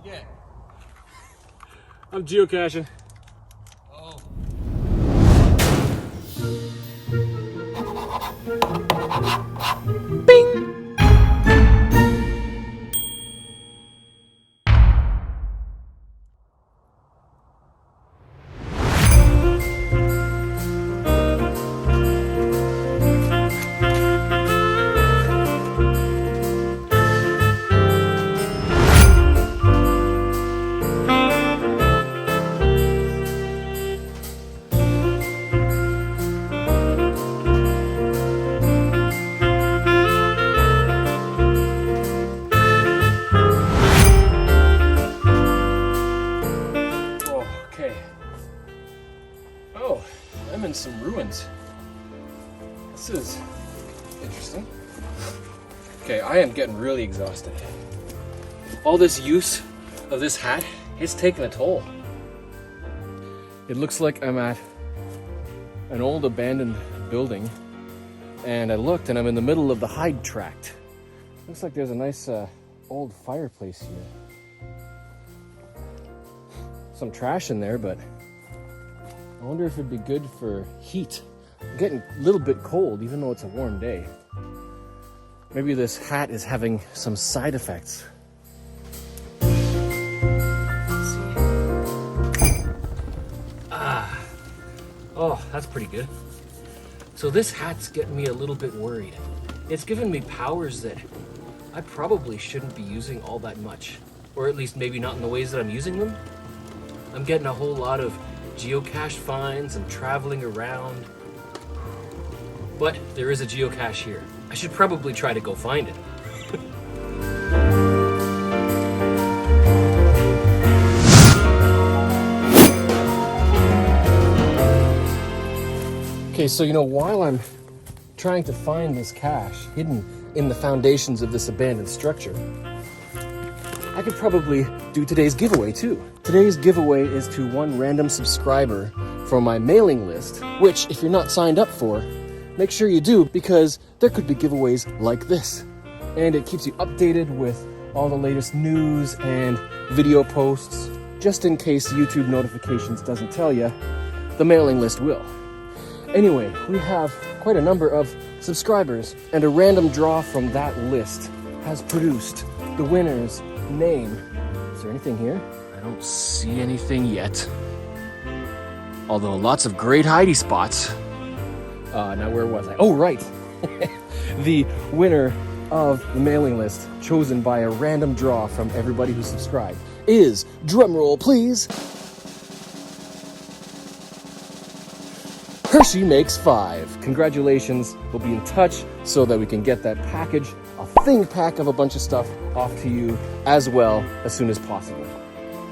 get? I'm geocaching. Oh. Bing! I'm in some ruins. This is interesting. Okay, I am getting really exhausted. All this use of this hat, it's taking a toll. It looks like I'm at an old abandoned building, and I looked and I'm in the middle of the HYDE tract. Looks like there's a nice old fireplace here. Some trash in there, but I wonder if it'd be good for heat. I'm getting a little bit cold, even though it's a warm day. Maybe this hat is having some side effects. Let's see. Oh, that's pretty good. So this hat's getting me a little bit worried. It's giving me powers that I probably shouldn't be using all that much. Or at least maybe not in the ways that I'm using them. I'm getting a whole lot of geocache finds and traveling around. But there is a geocache here. I should probably try to go find it. Okay, so while I'm trying to find this cache hidden in the foundations of this abandoned structure, I could probably do today's giveaway too. Today's giveaway is to one random subscriber from my mailing list, which if you're not signed up for, make sure you do, because there could be giveaways like this. And it keeps you updated with all the latest news and video posts. Just in case YouTube notifications doesn't tell you, the mailing list will. Anyway, we have quite a number of subscribers, and a random draw from that list has produced the winner's name. Is there anything here? I don't see anything yet. Although lots of great HYDE spots. Now where was I? Oh, right. The winner of the mailing list, chosen by a random draw from everybody who subscribed, is, drumroll please, Hershey Makes 5. Congratulations. We'll be in touch so that we can get that package, a thing pack of a bunch of stuff, off to you as well as soon as possible.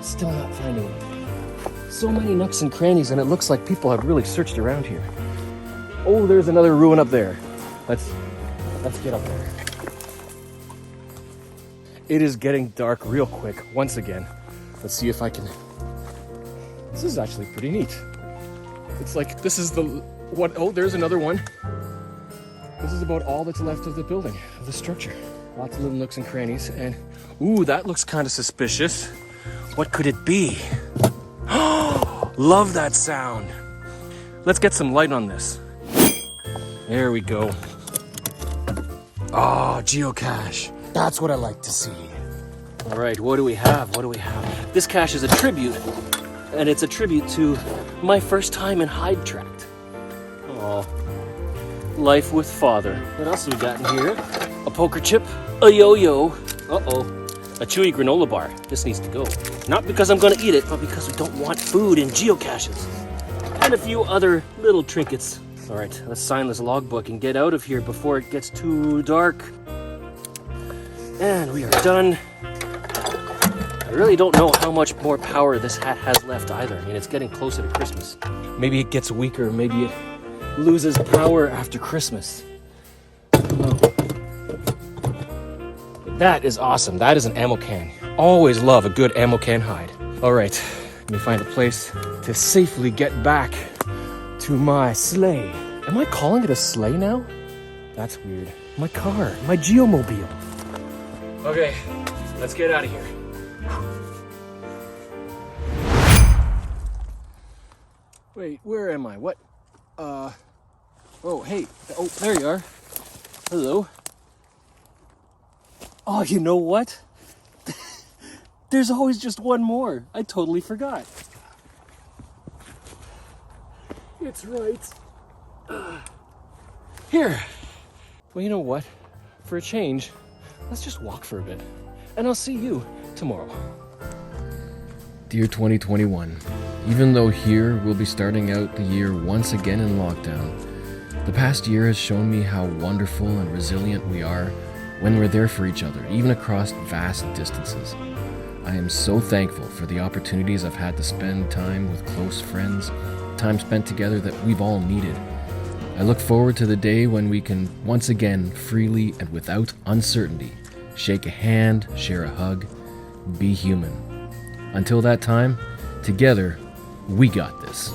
Still not finding it. So many nooks and crannies, and it looks like people have really searched around here. Oh, there's another ruin up there. Let's get up there. It is getting dark real quick once again. Let's see if I can. This is actually pretty neat. It's like this is the what? Oh, there's another one. This is about all that's left of the building, of the structure. Lots of little nooks and crannies, and ooh, that looks kind of suspicious. What could it be? Love that sound. Let's get some light on this. There we go. Oh, geocache. That's what I like to see. All right, what do we have? What do we have? This cache is a tribute, and it's a tribute to my first time in HYDE tract. Oh, life with father. What else have we got in here? A poker chip, a yo-yo. Uh-oh, a chewy granola bar. This needs to go. Not because I'm gonna eat it, but because we don't want food in geocaches. And a few other little trinkets. All right, let's sign this logbook and get out of here before it gets too dark. And we are done. I really don't know how much more power this hat has left either. I mean, it's getting closer to Christmas. Maybe it gets weaker, maybe it loses power after Christmas. I don't know. That is awesome. That is an ammo can. Always love a good ammo can hide. All right, let me find a place to safely get back to my sleigh. Am I calling it a sleigh now? That's weird. My car, my geomobile. Okay, let's get out of here. Wait, where am I? What? Oh, hey. Oh, there you are. Hello. Oh, you know what? There's always just one more. I totally forgot. It's right. Here. Well, you know what? For a change, let's just walk for a bit. And I'll see you tomorrow. Dear 2021, even though here we'll be starting out the year once again in lockdown, the past year has shown me how wonderful and resilient we are when we're there for each other, even across vast distances. I am so thankful for the opportunities I've had to spend time with close friends, time spent together that we've all needed. I look forward to the day when we can once again freely and without uncertainty shake a hand, share a hug, be human. Until that time, together, we got this.